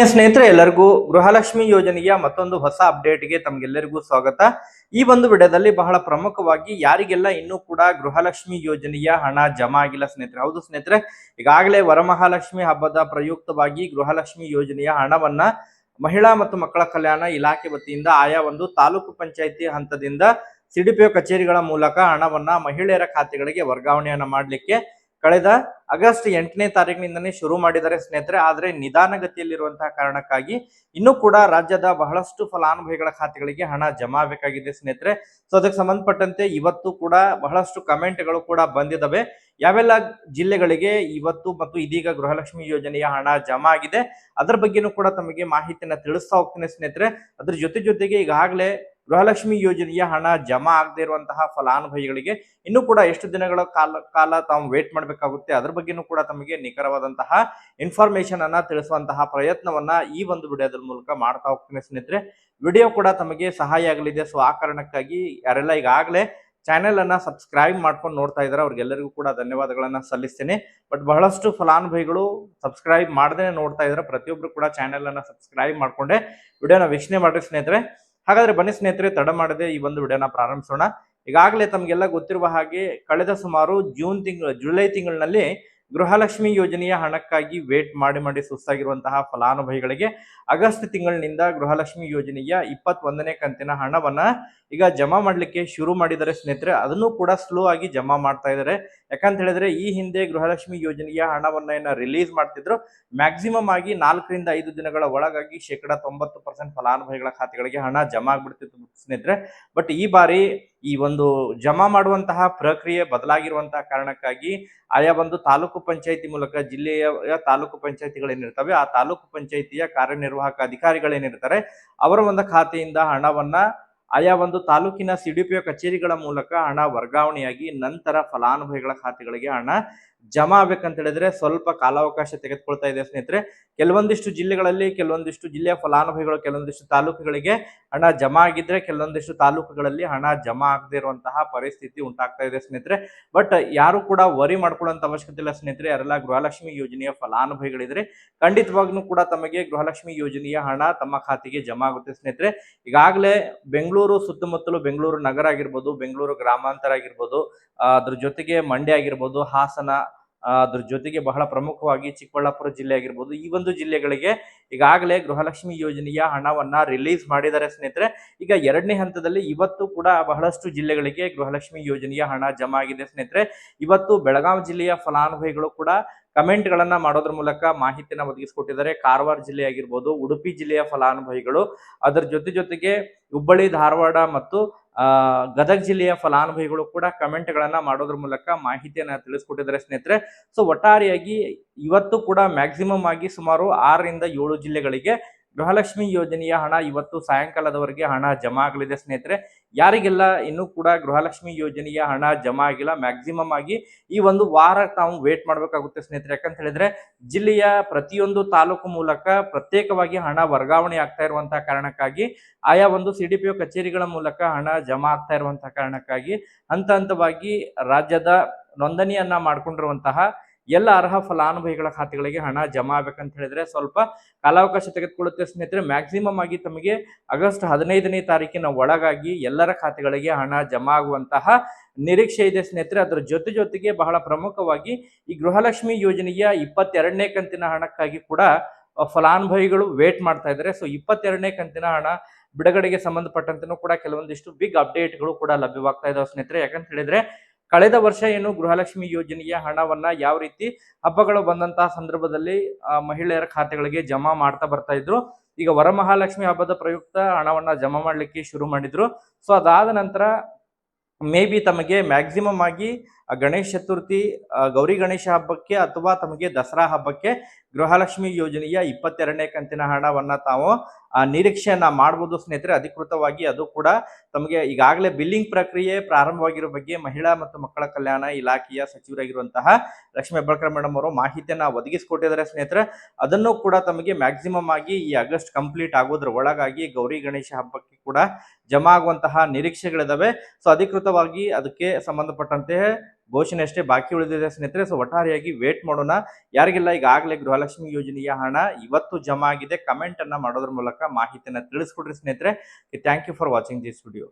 ಸ್ನೇಹಿತರೆ ಎಲ್ಲರಿಗೂ ಗೃಹಲಕ್ಷ್ಮಿ ಯೋಜನೆಯ ಮತ್ತೊಂದು ಹೊಸ ಅಪ್ಡೇಟ್ಗೆ ತಮಗೆಲ್ಲರಿಗೂ ಸ್ವಾಗತ. ಈ ಒಂದು ವಿಡಿಯೋದಲ್ಲಿ ಬಹಳ ಪ್ರಮುಖವಾಗಿ ಯಾರಿಗೆಲ್ಲ ಇನ್ನೂ ಕೂಡ ಗೃಹಲಕ್ಷ್ಮಿ ಯೋಜನೆಯ ಹಣ ಜಮಾ ಆಗಿಲ್ಲ ಸ್ನೇಹಿತರೆ. ಹೌದು ಸ್ನೇಹಿತರೆ, ಈಗಾಗಲೇ ವರಮಹಾಲಕ್ಷ್ಮಿ ಹಬ್ಬದ ಪ್ರಯುಕ್ತವಾಗಿ ಗೃಹಲಕ್ಷ್ಮಿ ಯೋಜನೆಯ ಹಣವನ್ನ ಮಹಿಳಾ ಮತ್ತು ಮಕ್ಕಳ ಕಲ್ಯಾಣ ಇಲಾಖೆ ವತಿಯಿಂದ ಆಯಾ ಒಂದು ತಾಲೂಕು ಪಂಚಾಯಿತಿ ಹಂತದಿಂದ ಸಿಡಿಪಿಒ ಕಚೇರಿಗಳ ಮೂಲಕ ಹಣವನ್ನ ಮಹಿಳೆಯರ ಖಾತೆಗಳಿಗೆ ವರ್ಗಾವಣೆಯನ್ನ ಮಾಡಲಿಕ್ಕೆ ಕಳೆದ ಆಗಸ್ಟ್ 8ನೇ ತಾರೀಕಿನಿಂದನೇ ಶುರು ಮಾಡಿದ್ದಾರೆ ಸ್ನೇಹಿತರೆ. ಆದರೆ ನಿಧಾನಗತಿಯಲ್ಲಿರುವಂತಹ ಕಾರಣಕ್ಕಾಗಿ ಇನ್ನೂ ಕೂಡ ರಾಜ್ಯದ ಬಹಳಷ್ಟು ಫಲಾನುಭವಿಗಳ ಖಾತೆಗಳಿಗೆ ಹಣ ಜಮಾ ಆಗಬೇಕಾಗಿದೆ ಸ್ನೇಹಿತರೆ. ಸೊ ಅದಕ್ಕೆ ಸಂಬಂಧಪಟ್ಟಂತೆ ಇವತ್ತು ಕೂಡ ಬಹಳಷ್ಟು ಕಮೆಂಟ್ಗಳು ಕೂಡ ಬಂದಿದ್ದಾವೆ. ಯಾವೆಲ್ಲ ಜಿಲ್ಲೆಗಳಿಗೆ ಇವತ್ತು ಮತ್ತು ಇದೀಗ ಗೃಹಲಕ್ಷ್ಮಿ ಯೋಜನೆಯ ಹಣ ಜಮಾ ಆಗಿದೆ ಅದರ ಬಗ್ಗೆನೂ ಕೂಡ ತಮಗೆ ಮಾಹಿತಿಯನ್ನ ತಿಳಿಸ್ತಾ ಹೋಗ್ತೀನಿ ಸ್ನೇಹಿತರೆ. ಅದ್ರ ಜೊತೆಗೆ ಈಗಾಗಲೇ ಗೃಹಲಕ್ಷ್ಮಿ ಯೋಜನೆಯ ಹಣ ಜಮಾ ಆಗದೆ ಇರುವಂತಹ ಫಲಾನುಭವಿಗಳಿಗೆ ಇನ್ನೂ ಕೂಡ ಎಷ್ಟು ದಿನಗಳ ಕಾಲ ತಾವು ವೇಟ್ ಮಾಡಬೇಕಾಗುತ್ತೆ ಅದ್ರ ಬಗ್ಗೆನೂ ಕೂಡ ತಮಗೆ ನಿಖರವಾದಂತಹ ಇನ್ಫಾರ್ಮೇಶನ್ ಅನ್ನ ತಿಳಿಸುವಂತಹ ಪ್ರಯತ್ನವನ್ನ ಈ ಒಂದು ವಿಡಿಯೋದ ಮೂಲಕ ಮಾಡ್ತಾ ಹೋಗ್ತೀನಿ ಸ್ನೇಹಿತರೆ. ವಿಡಿಯೋ ಕೂಡ ತಮಗೆ ಸಹಾಯ ಆಗಲಿದೆ. ಸೊ ಆ ಕಾರಣಕ್ಕಾಗಿ ಯಾರೆಲ್ಲ ಈಗಾಗಲೇ ಚಾನೆಲ್ ಅನ್ನ ಸಬ್ಸ್ಕ್ರೈಬ್ ಮಾಡ್ಕೊಂಡು ನೋಡ್ತಾ ಇದ್ದಾರೆ ಅವ್ರಿಗೆಲ್ಲರಿಗೂ ಕೂಡ ಧನ್ಯವಾದಗಳನ್ನ ಸಲ್ಲಿಸ್ತೇನೆ. ಬಟ್ ಬಹಳಷ್ಟು ಫಲಾನುಭವಿಗಳು ಸಬ್ಸ್ಕ್ರೈಬ್ ಮಾಡದೇ ನೋಡ್ತಾ ಇದ್ದಾರೆ. ಪ್ರತಿಯೊಬ್ರು ಕೂಡ ಚಾನೆಲ್ ಅನ್ನ ಸಬ್ಸ್ಕ್ರೈಬ್ ಮಾಡ್ಕೊಂಡೆ ವಿಡಿಯೋನ ವೀಕ್ಷಣೆ ಮಾಡ್ರಿ ಸ್ನೇಹಿತರೆ. ಹಾಗಾದ್ರೆ ಬನ್ನಿ ಸ್ನೇಹಿತರೆ, ತಡ ಮಾಡದೆ ಈ ಒಂದು ವಿಡಿಯೋನ ಪ್ರಾರಂಭಿಸೋಣ. ಈಗಾಗಲೇ ತಮಗೆಲ್ಲ ಗೊತ್ತಿರುವ ಹಾಗೆ ಕಳೆದ ಸುಮಾರು ಜುಲೈ ತಿಂಗಳಿನಲ್ಲಿ ಗೃಹಲಕ್ಷ್ಮಿ ಯೋಜನೆಯ ಹಣಕ್ಕಾಗಿ ವೇಟ್ ಮಾಡಿ ಸುಸ್ತಾಗಿರುವಂತಹ ಫಲಾನುಭವಿಗಳಿಗೆ ಆಗಸ್ಟ್ ತಿಂಗಳಿನಿಂದ ಗೃಹಲಕ್ಷ್ಮಿ ಯೋಜನೆಯ 21ನೇ ಕಂತಿನ ಹಣವನ್ನ ಈಗ ಜಮಾ ಮಾಡ್ಲಿಕ್ಕೆ ಶುರು ಮಾಡಿದ್ದಾರೆ ಸ್ನೇಹಿತರೆ. ಅದನ್ನು ಕೂಡ ಸ್ಲೋ ಆಗಿ ಜಮಾ ಮಾಡ್ತಾ ಇದ್ದಾರೆ. ಯಾಕಂತ ಹೇಳಿದ್ರೆ ಈ ಹಿಂದೆ ಗೃಹಲಕ್ಷ್ಮಿ ಯೋಜನೆಯ ಹಣವನ್ನ ರಿಲೀಸ್ ಮಾಡ್ತಿದ್ರು. ಮ್ಯಾಕ್ಸಿಮಮ್ ಆಗಿ 4 ರಿಂದ 5 ದಿನಗಳ ಒಳಗಾಗಿ 90% ಫಲಾನುಭವಿಗಳ ಖಾತೆಗಳಿಗೆ ಹಣ ಜಮಾ ಆಗ್ಬಿಡ್ತಿತ್ತು ಸ್ನೇಹಿತರೆ. ಬಟ್ ಈ ಬಾರಿ ಈ ಒಂದು ಜಮಾ ಮಾಡುವಂತಹ ಪ್ರಕ್ರಿಯೆ ಬದಲಾಗಿರುವಂತಹ ಕಾರಣಕ್ಕಾಗಿ ಆಯಾ ಒಂದು ತಾಲೂಕು ಪಂಚಾಯಿತಿ ಮೂಲಕ ಜಿಲ್ಲೆಯ ತಾಲೂಕು ಪಂಚಾಯಿತಿಗಳೇನಿರ್ತವೆ ಆ ತಾಲೂಕು ಪಂಚಾಯಿತಿಯ ಕಾರ್ಯನಿರ್ವಾಹಕ ಅಧಿಕಾರಿಗಳೇನಿರ್ತಾರೆ ಅವರ ಒಂದು ಖಾತೆಯಿಂದ ಹಣವನ್ನ ಆಯಾ ಒಂದು ತಾಲೂಕಿನ ಸಿಡಿಪಿಒ ಕಚೇರಿಗಳ ಮೂಲಕ ಹಣ ವರ್ಗಾವಣೆಯಾಗಿ ನಂತರ ಫಲಾನುಭವಿಗಳ ಖಾತೆಗಳಿಗೆ ಹಣ ಜಮಾ ಆಗ್ಬೇಕಂತ ಹೇಳಿದ್ರೆ ಸ್ವಲ್ಪ ಕಾಲಾವಕಾಶ ತೆಗೆದುಕೊಳ್ತಾ ಇದೆ ಸ್ನೇಹಿತರೆ. ಕೆಲವೊಂದಿಷ್ಟು ಜಿಲ್ಲೆಗಳಲ್ಲಿ ಕೆಲವೊಂದಿಷ್ಟು ಜಿಲ್ಲೆಯ ಫಲಾನುಭವಿಗಳು ಕೆಲವೊಂದಿಷ್ಟು ತಾಲೂಕುಗಳಿಗೆ ಹಣ ಜಮಾ ಆಗಿದ್ರೆ ಕೆಲವೊಂದಿಷ್ಟು ತಾಲೂಕುಗಳಲ್ಲಿ ಹಣ ಜಮಾ ಆಗದೆ ಇರುವಂತಹ ಪರಿಸ್ಥಿತಿ ಉಂಟಾಗ್ತಾ ಇದೆ ಸ್ನೇಹಿತರೆ. ಬಟ್ ಯಾರು ಕೂಡ ವರಿ ಮಾಡ್ಕೊಳ್ಳುವಂತ ಅವಶ್ಯಕತೆ ಇಲ್ಲ ಸ್ನೇಹಿತರೆ. ಯಾರೆಲ್ಲ ಗೃಹಲಕ್ಷ್ಮಿ ಯೋಜನೆಯ ಫಲಾನುಭವಿಗಳಿದ್ರೆ ಖಂಡಿತವಾಗ್ಲೂ ಕೂಡ ತಮಗೆ ಗೃಹಲಕ್ಷ್ಮಿ ಯೋಜನೆಯ ಹಣ ತಮ್ಮ ಖಾತೆಗೆ ಜಮಾ ಆಗುತ್ತೆ ಸ್ನೇಹಿತರೆ. ಈಗಾಗಲೇ ಬೆಂಗಳೂರು ಸುತ್ತಮುತ್ತಲು ಬೆಂಗಳೂರು ನಗರ ಆಗಿರ್ಬೋದು, ಬೆಂಗಳೂರು ಗ್ರಾಮಾಂತರ ಆಗಿರ್ಬೋದು, ಅದ್ರ ಜೊತೆಗೆ ಮಂಡ್ಯ ಆಗಿರ್ಬೋದು, ಹಾಸನ, ಅದ್ರ ಜೊತೆಗೆ ಬಹಳ ಪ್ರಮುಖವಾಗಿ ಚಿಕ್ಕಬಳ್ಳಾಪುರ ಜಿಲ್ಲೆ ಆಗಿರ್ಬೋದು, ಈ ಒಂದು ಜಿಲ್ಲೆಗಳಿಗೆ ಈಗಾಗಲೇ ಗೃಹಲಕ್ಷ್ಮಿ ಯೋಜನೆಯ ಹಣವನ್ನ ರಿಲೀಸ್ ಮಾಡಿದ್ದಾರೆ ಸ್ನೇಹಿತರೆ. ಈಗ 2ನೇ ಹಂತದಲ್ಲಿ ಇವತ್ತು ಕೂಡ ಬಹಳಷ್ಟು ಜಿಲ್ಲೆಗಳಿಗೆ ಗೃಹಲಕ್ಷ್ಮಿ ಯೋಜನೆಯ ಹಣ ಜಮಾ ಆಗಿದೆ ಸ್ನೇಹಿತರೆ. ಇವತ್ತು ಬೆಳಗಾವಿ ಜಿಲ್ಲೆಯ ಫಲಾನುಭವಿಗಳು ಕೂಡ ಕಮೆಂಟ್ ಗಳನ್ನ ಮಾಡೋದ್ರ ಮೂಲಕ ಮಾಹಿತಿನ ಒದಗಿಸಿಕೊಟ್ಟಿದ್ದಾರೆ. ಕಾರವಾರ ಜಿಲ್ಲೆ ಆಗಿರ್ಬೋದು, ಉಡುಪಿ ಜಿಲ್ಲೆಯ ಫಲಾನುಭವಿಗಳು, ಅದರ ಜೊತೆಗೆ ಹುಬ್ಬಳ್ಳಿ, ಧಾರವಾಡ ಮತ್ತು ಗದಗ ಜಿಲ್ಲೆಯ ಫಲಾನುಭವಿಗಳು ಕೂಡ ಕಮೆಂಟ್ ಗಳನ್ನ ಮಾಡೋದ್ರ ಮೂಲಕ ಮಾಹಿತಿಯನ್ನ ತಿಳಿಸ್ಕೊಟ್ಟಿದ್ದಾರೆ ಸ್ನೇಹಿತರೆ. ಸೊ ಒಟ್ಟಾರೆಯಾಗಿ ಇವತ್ತು ಕೂಡ ಮ್ಯಾಕ್ಸಿಮಮ್ ಆಗಿ ಸುಮಾರು 6 ರಿಂದ 7 ಜಿಲ್ಲೆಗಳಿಗೆ ಗೃಹಲಕ್ಷ್ಮಿ ಯೋಜನೆಯ ಹಣ ಇವತ್ತು ಸಾಯಂಕಾಲದವರೆಗೆ ಹಣ ಜಮಾ ಆಗಲಿದೆ ಸ್ನೇಹಿತರೆ. ಯಾರಿಗೆಲ್ಲ ಇನ್ನೂ ಕೂಡ ಗೃಹಲಕ್ಷ್ಮಿ ಯೋಜನೆಯ ಹಣ ಜಮಾ ಆಗಿಲ್ಲ ಮ್ಯಾಕ್ಸಿಮಮ್ ಆಗಿ ಈ ಒಂದು ವಾರ ತಾವು ವೇಟ್ ಮಾಡ್ಬೇಕಾಗುತ್ತೆ ಸ್ನೇಹಿತರೆ. ಯಾಕಂತ ಹೇಳಿದ್ರೆ ಜಿಲ್ಲೆಯ ಪ್ರತಿಯೊಂದು ತಾಲೂಕು ಮೂಲಕ ಪ್ರತ್ಯೇಕವಾಗಿ ಹಣ ವರ್ಗಾವಣೆ ಆಗ್ತಾ ಇರುವಂತಹ ಕಾರಣಕ್ಕಾಗಿ ಆಯಾ ಒಂದು ಸಿಡಿಪಿಒ ಕಚೇರಿಗಳ ಮೂಲಕ ಹಣ ಜಮಾ ಆಗ್ತಾ ಇರುವಂತಹ ಕಾರಣಕ್ಕಾಗಿ ಹಂತವಾಗಿ ರಾಜ್ಯದ ನೋಂದಣಿಯನ್ನ ಮಾಡ್ಕೊಂಡಿರುವಂತಹ ಎಲ್ಲ ಅರ್ಹ ಫಲಾನುಭವಿಗಳ ಖಾತೆಗಳಿಗೆ ಹಣ ಜಮಾ ಆಗ್ಬೇಕಂತ ಹೇಳಿದ್ರೆ ಸ್ವಲ್ಪ ಕಾಲಾವಕಾಶ ತೆಗೆದುಕೊಳ್ಳುತ್ತೆ ಸ್ನೇಹಿತರೆ. ಮ್ಯಾಕ್ಸಿಮಮ್ ಆಗಿ ತಮಗೆ ಆಗಸ್ಟ್ 15ನೇ ತಾರೀಕಿನ ಒಳಗಾಗಿ ಎಲ್ಲರ ಖಾತೆಗಳಿಗೆ ಹಣ ಜಮಾ ಆಗುವಂತಹ ನಿರೀಕ್ಷೆ ಇದೆ ಸ್ನೇಹಿತರೆ. ಅದರ ಜೊತೆಗೆ ಬಹಳ ಪ್ರಮುಖವಾಗಿ ಈ ಗೃಹಲಕ್ಷ್ಮಿ ಯೋಜನೆಯ 22ನೇ ಕಂತಿನ ಹಣಕ್ಕಾಗಿ ಕೂಡ ಫಲಾನುಭವಿಗಳು ವೇಟ್ ಮಾಡ್ತಾ ಇದ್ದಾರೆ. ಸೊ 22ನೇ ಕಂತಿನ ಹಣ ಬಿಡುಗಡೆಗೆ ಸಂಬಂಧಪಟ್ಟಂತೆ ಕೂಡ ಕೆಲವೊಂದಿಷ್ಟು ಬಿಗ್ ಅಪ್ಡೇಟ್ಗಳು ಕೂಡ ಲಭ್ಯವಾಗ್ತಾ ಇದಾವೆ ಸ್ನೇಹಿತರೆ. ಯಾಕಂತ ಹೇಳಿದ್ರೆ ಕಳೆದ ವರ್ಷ ಏನು ಗೃಹಲಕ್ಷ್ಮಿ ಯೋಜನೆಯ ಹಣವನ್ನ ಯಾವ ರೀತಿ ಹಬ್ಬಗಳು ಬಂದಂತಹ ಸಂದರ್ಭದಲ್ಲಿ ಮಹಿಳೆಯರ ಖಾತೆಗಳಿಗೆ ಜಮಾ ಮಾಡ್ತಾ ಬರ್ತಾ ಇದ್ರು. ಈಗ ವರಮಹಾಲಕ್ಷ್ಮಿ ಹಬ್ಬದ ಪ್ರಯುಕ್ತ ಹಣವನ್ನ ಜಮಾ ಮಾಡ್ಲಿಕ್ಕೆ ಶುರು ಮಾಡಿದ್ರು. ಸೊ ಅದಾದ ನಂತರ ಮೇ ಬಿ ತಮಗೆ ಮ್ಯಾಕ್ಸಿಮಮ್ ಆಗಿ ಗಣೇಶ ಚತುರ್ಥಿ, ಗೌರಿ ಗಣೇಶ ಹಬ್ಬಕ್ಕೆ ಅಥವಾ ತಮಗೆ ದಸರಾ ಹಬ್ಬಕ್ಕೆ ಗೃಹಲಕ್ಷ್ಮಿ ಯೋಜನೆಯ 22ನೇ ಕಂತಿನ ಹಣವನ್ನ ತಾವು ನಿರೀಕ್ಷೆಯನ್ನ ಮಾಡಬಹುದು ಸ್ನೇಹಿತರೆ. ಅಧಿಕೃತವಾಗಿ ಅದು ಕೂಡ ತಮಗೆ ಈಗಾಗಲೇ ಬಿಲ್ಲಿಂಗ್ ಪ್ರಕ್ರಿಯೆ ಪ್ರಾರಂಭವಾಗಿರೋ ಬಗ್ಗೆ ಮಹಿಳಾ ಮತ್ತು ಮಕ್ಕಳ ಕಲ್ಯಾಣ ಇಲಾಖೆಯ ಸಚಿವರಾಗಿರುವಂತಹ ಲಕ್ಷ್ಮೀ ಹೆಬ್ಬಾಳ್ಕರ್ ಮೇಡಮ್ ಅವರು ಮಾಹಿತಿಯನ್ನ ಒದಗಿಸಿಕೊಟ್ಟಿದ್ದಾರೆ ಸ್ನೇಹಿತರೆ. ಅದನ್ನು ಕೂಡ ತಮಗೆ ಮ್ಯಾಕ್ಸಿಮಮ್ ಆಗಿ ಈ ಆಗಸ್ಟ್ ಕಂಪ್ಲೀಟ್ ಆಗೋದ್ರ ಒಳಗಾಗಿ ಗೌರಿ ಗಣೇಶ ಹಬ್ಬಕ್ಕೆ ಕೂಡ ಜಮಾ ಆಗುವಂತಹ ನಿರೀಕ್ಷೆಗಳಿದಾವೆ. ಸೊ ಅಧಿಕೃತವಾಗಿ ಅದಕ್ಕೆ ಸಂಬಂಧಪಟ್ಟಂತೆ ಘೋಷಣೆ ಅಷ್ಟೇ ಬಾಕಿ ಉಳಿದಿದೆ ಸ್ನೇಹಿತರೆ. ಸೊ ಒಟ್ಟಾರೆಯಾಗಿ ವೇಟ್ ಮಾಡೋಣ. ಯಾರಿಗೆಲ್ಲ ಈಗಾಗಲೇ ಗೃಹಲಕ್ಷ್ಮಿ ಯೋಜನೆಯ ಹಣ ಇವತ್ತು ಜಮಾ ಆಗಿದೆ, ಕಮೆಂಟ್ ಅನ್ನ ಮಾಡೋದ್ರ ಮೂಲಕ ಮಾಹಿತಿಯನ್ನ ತಿಳಿಸ್ಕೊಡ್ರಿ ಸ್ನೇಹಿತರೆ. Thank you for watching this video.